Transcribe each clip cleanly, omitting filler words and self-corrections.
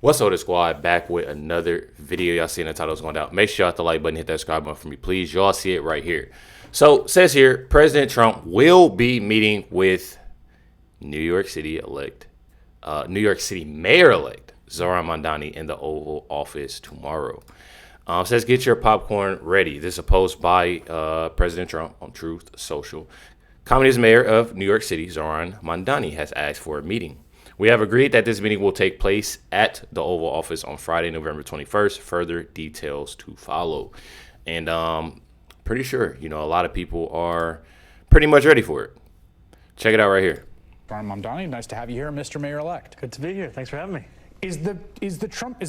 What's up, the squad? Back with another video. Y'all seeing the titles going down. Make sure y'all hit the like button, hit that subscribe button for me, please. Y'all see it right here. So, it says here, President Trump will be meeting with New York City Mayor-elect Zohran Mamdani in the Oval Office tomorrow. Says get your popcorn ready. This is a post by President Trump on Truth Social. Communist Mayor of New York City, Zohran Mamdani, has asked for a meeting. We have agreed that this meeting will take place at the Oval Office on Friday, November 21st. Further details to follow. And pretty sure, a lot of people are pretty much ready for it. Check it out right here. Zohran Mamdani, nice to have you here, Mr. Mayor-elect. Good to be here. Thanks for having me. Is the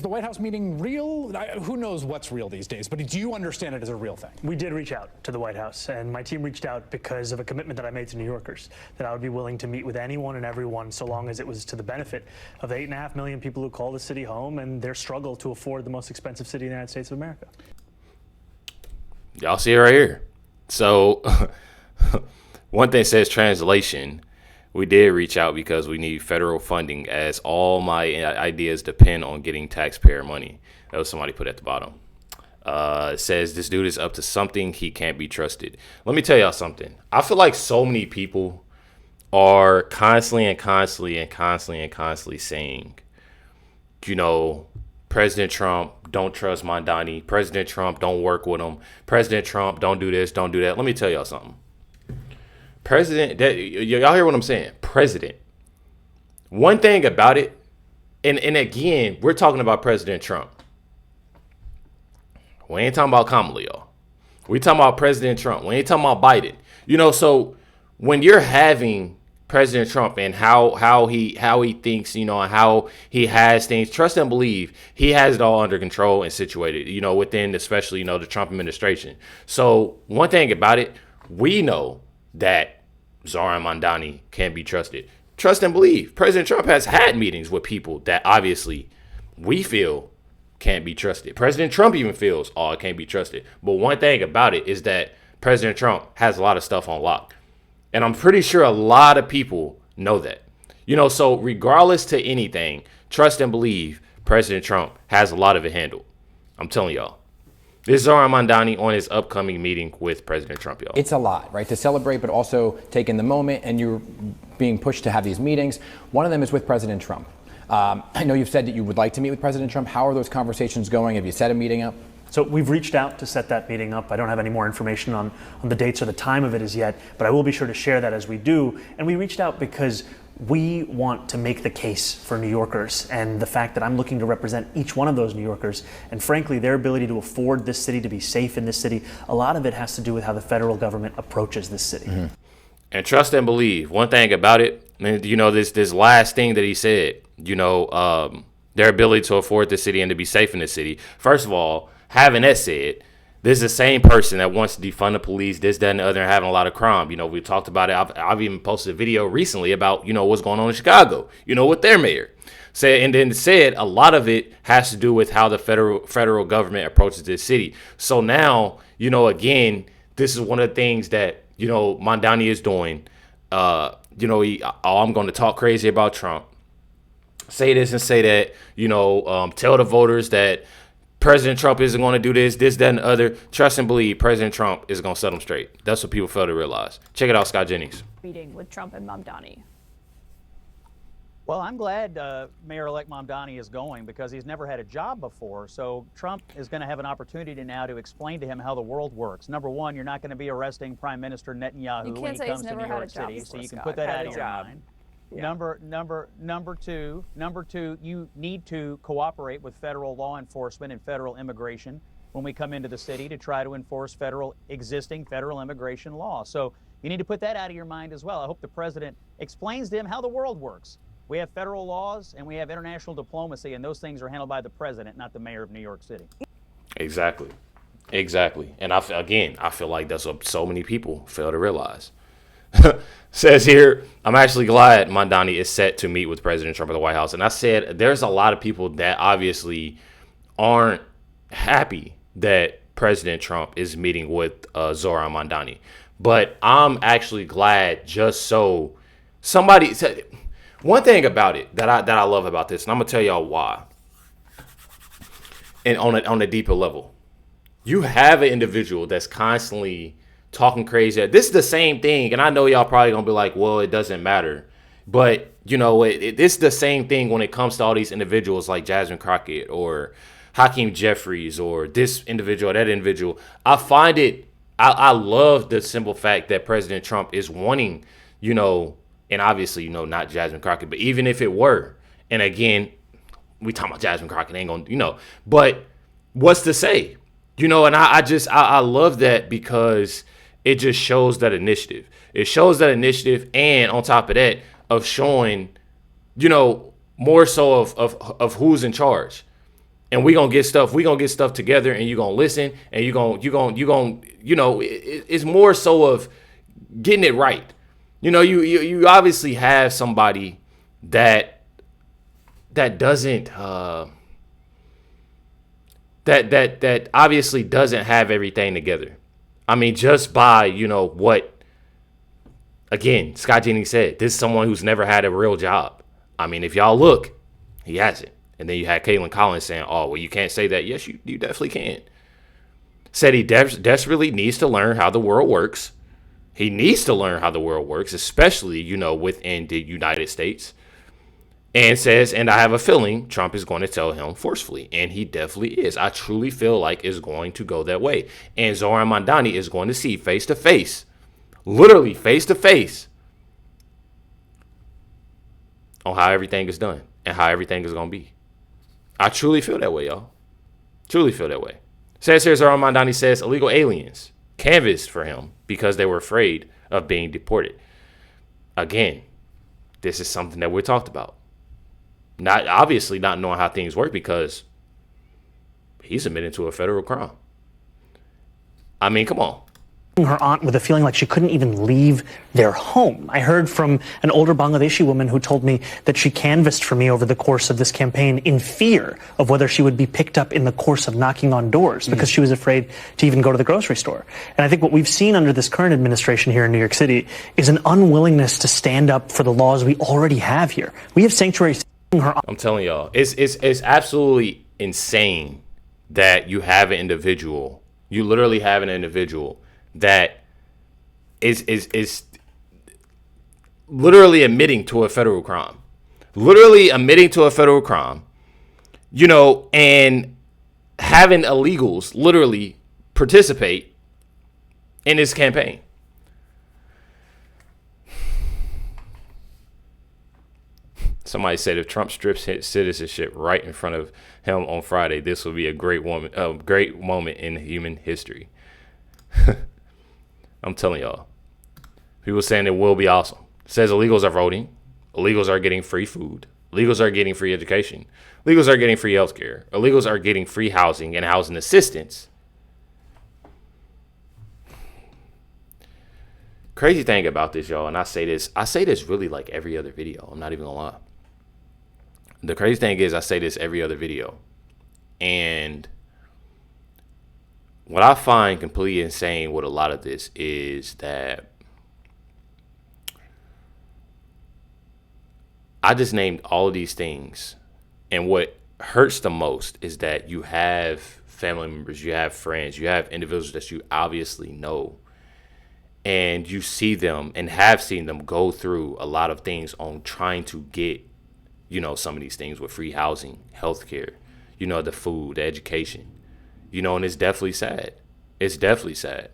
White House meeting real? Who knows what's real these days, but do you understand it as a real thing? We did reach out to the White House, and my team reached out because of a commitment that I made to New Yorkers, that I would be willing to meet with anyone and everyone so long as it was to the benefit of the 8.5 million people who call the city home and their struggle to afford the most expensive city in the United States of America. Y'all see it right here. So, one thing says translation. We did reach out because we need federal funding, as all my ideas depend on getting taxpayer money. That was somebody put at the bottom. It says this dude is up to something. He can't be trusted. Let me tell y'all something. I feel like so many people are constantly saying, President Trump, don't trust Mamdani. President Trump, don't work with him. President Trump, don't do this, don't do that. Let me tell y'all something. President, y'all hear what I'm saying? President. One thing about it, and again, we're talking about President Trump. We ain't talking about Kamala, y'all. We talking about President Trump. We ain't talking about Biden. So when you're having President Trump and how he thinks, and how he has things, trust and believe he has it all under control and situated, within especially, the Trump administration. So one thing about it, we know that Zohran Mamdani can't be trusted. Trust and believe. President Trump has had meetings with people that obviously we feel can't be trusted. President Trump even feels, it can't be trusted. But one thing about it is that President Trump has a lot of stuff on lock. And I'm pretty sure a lot of people know that. So regardless to anything, trust and believe President Trump has a lot of it handled. I'm telling y'all. This is Zohran Mamdani on his upcoming meeting with President Trump, y'all. It's a lot, right, to celebrate, but also take in the moment, and you're being pushed to have these meetings. One of them is with President Trump. I know you've said that you would like to meet with President Trump. How are those conversations going? Have you set a meeting up? So we've reached out to set that meeting up. I don't have any more information on the dates or the time of it as yet, but I will be sure to share that as we do. And we reached out because we want to make the case for New Yorkers and the fact that I'm looking to represent each one of those New Yorkers, and frankly their ability to afford this city, to be safe in this city. A lot of it has to do with how the federal government approaches this city. Mm-hmm. And trust and believe. One thing about it, this last thing that he said, their ability to afford the city and to be safe in the city. First of all, having that said, this is the same person that wants to defund the police, this, that, and the other, and having a lot of crime. We talked about it. I've even posted a video recently about, what's going on in Chicago, with their mayor. And then said a lot of it has to do with how the federal government approaches this city. So now, again, this is one of the things that, Mamdani is doing. I'm going to talk crazy about Trump. Say this and say that, tell the voters that President Trump isn't going to do this, that, and the other. Trust and believe President Trump is going to set them straight. That's what people fail to realize. Check it out, Scott Jennings. Meeting with Trump and Mamdani. Well, I'm glad Mayor-elect Mamdani is going because he's never had a job before. So Trump is going to have an opportunity now to explain to him how the world works. Number one, you're not going to be arresting Prime Minister Netanyahu when he comes to New York City, so you can put that out of your mind. Yeah. Number two, you need to cooperate with federal law enforcement and federal immigration when we come into the city to try to enforce existing federal immigration law. So you need to put that out of your mind as well. I hope the president explains to him how the world works. We have federal laws and we have international diplomacy, and those things are handled by the president, not the mayor of New York City. Exactly. And I feel like that's what so many people fail to realize. Says here, I'm actually glad Mamdani is set to meet with President Trump at the White House. And I said there's a lot of people that obviously aren't happy that President Trump is meeting with Zohran Mamdani. But I'm actually glad just so somebody said. One thing about it that I love about this, and I'm going to tell y'all why. and on a deeper level. You have an individual that's constantly talking crazy. This is the same thing, and I know y'all probably gonna be like, well, it doesn't matter. But, you know, it's the same thing when it comes to all these individuals like Jasmine Crockett or Hakeem Jeffries or this individual or that individual. I love the simple fact that President Trump is wanting, you know, and obviously, you know, not Jasmine Crockett, but even if it were, and again, we talking about Jasmine Crockett, ain't gonna, you know, but what's to say? You know, and I love that because it just shows that initiative. It shows that initiative, and on top of that, of showing, you know, more so of who's in charge. And we gonna get stuff together, and you gonna listen, and you gonna, you know, it's more so of getting it right. You know, you obviously have somebody that doesn't that obviously doesn't have everything together. I mean, just by, you know, what, again, Scott Jennings said, this is someone who's never had a real job. I mean, if y'all look, he hasn't. And then you had Caitlin Collins saying, oh, well, you can't say that. Yes, you definitely can. Said he desperately needs to learn how the world works. He needs to learn how the world works, especially, you know, within the United States. And says, and I have a feeling Trump is going to tell him forcefully. And he definitely is. I truly feel like it's going to go that way. And Zohran Mamdani is going to see face to face, literally face to face, on how everything is done and how everything is going to be. I truly feel that way, y'all. Truly feel that way. Says here, Zohran Mamdani says illegal aliens canvassed for him because they were afraid of being deported. Again, this is something that we talked about. Not obviously not knowing how things work because he's admitted to a federal crime. I mean, come on. Her aunt with a feeling like she couldn't even leave their home. I heard from an older Bangladeshi woman who told me that she canvassed for me over the course of this campaign in fear of whether she would be picked up in the course of knocking on doors because she was afraid to even go to the grocery store. And I think what we've seen under this current administration here in New York City is an unwillingness to stand up for the laws we already have here. We have sanctuary. I'm telling y'all, it's absolutely insane that you have an individual. You literally have an individual that is literally admitting to a federal crime. Literally admitting to a federal crime, you know, and having illegals literally participate in his campaign. Somebody said if Trump strips his citizenship right in front of him on Friday, this will be a great moment in human history. I'm telling y'all. People saying it will be awesome. It says illegals are voting. Illegals are getting free food. Illegals are getting free education. Illegals are getting free health care. Illegals are getting free housing and housing assistance. Crazy thing about this, y'all, and I say this really like every other video. I'm not even gonna lie. The crazy thing is I say this every other video. And what I find completely insane with a lot of this is that I just named all of these things. And what hurts the most is that you have family members, you have friends, you have individuals that you obviously know. And you see them and have seen them go through a lot of things on trying to get, you know, some of these things with free housing, healthcare, you know, the food, the education, you know, and it's definitely sad. It's definitely sad.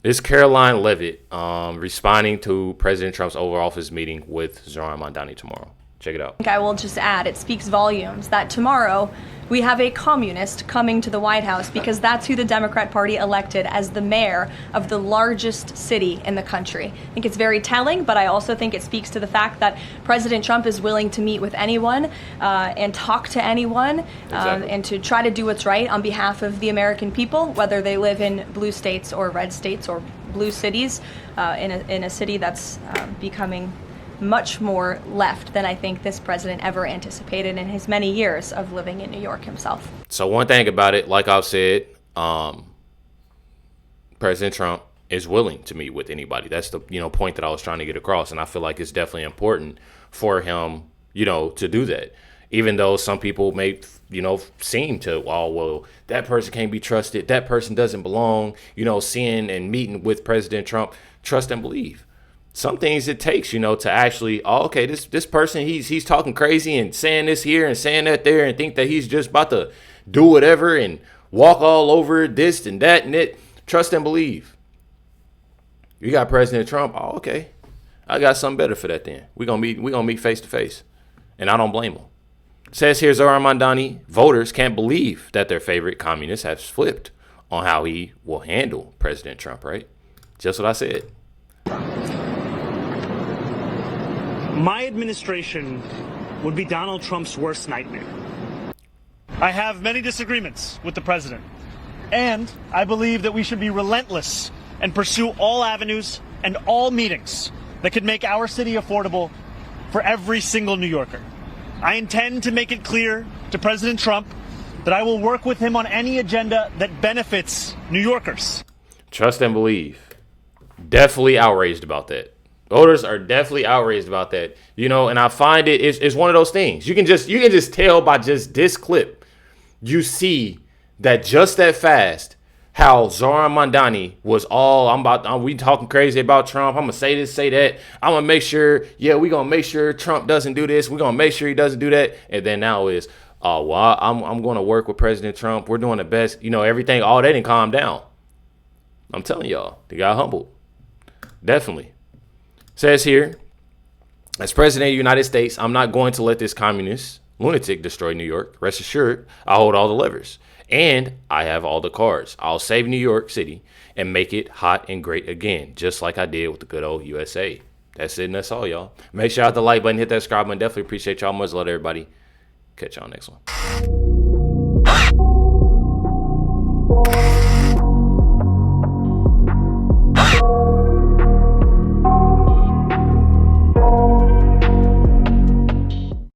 This Caroline Levitt responding to President Trump's Oval Office meeting with Zohran Mamdani tomorrow. Check it out. I will just add, it speaks volumes that tomorrow we have a communist coming to the White House because that's who the Democrat Party elected as the mayor of the largest city in the country. I think it's very telling, but I also think it speaks to the fact that President Trump is willing to meet with anyone and talk to anyone and to try to do what's right on behalf of the American people, whether they live in blue states or red states or blue cities, in a city that's becoming much more left than I think this president ever anticipated in his many years of living in New York himself. So one thing about it, like I've said, President Trump is willing to meet with anybody. That's the point that I was trying to get across, and I feel like it's definitely important for him, to do that. Even though some people may, seem to, oh, well, that person can't be trusted. That person doesn't belong, seeing and meeting with President Trump. Trust and believe. Some things it takes, to actually, okay, this person, he's talking crazy and saying this here and saying that there and think that he's just about to do whatever and walk all over this and that and it. Trust and believe. You got President Trump. Oh, okay. I got something better for that then. We're gonna meet face to face. And I don't blame him. Says here Zohran Mamdani, voters can't believe that their favorite communist has flipped on how he will handle President Trump, right? Just what I said. My administration would be Donald Trump's worst nightmare. I have many disagreements with the president, and I believe that we should be relentless and pursue all avenues and all meetings that could make our city affordable for every single New Yorker. I intend to make it clear to President Trump that I will work with him on any agenda that benefits New Yorkers. Trust and believe. Definitely outraged about that. Voters are definitely outraged about that. And I find it's one of those things. You can just tell by just this clip. You see that just that fast how Zohran Mamdani was all, we talking crazy about Trump. I'm going to say this, say that. I'm going to make sure, we're going to make sure Trump doesn't do this. We're going to make sure he doesn't do that. And then now is, I'm going to work with President Trump. We're doing the best. Everything, all that didn't calm down. I'm telling y'all, they got humbled. Definitely. Says here, as President of the United States, I'm not going to let this communist lunatic destroy New York. Rest assured, I hold all the levers. And I have all the cards. I'll save New York City and make it hot and great again, just like I did with the good old USA. That's it, and that's all, y'all. Make sure you hit the like button, hit that subscribe button. Definitely appreciate y'all. Much love, everybody. Catch y'all next one.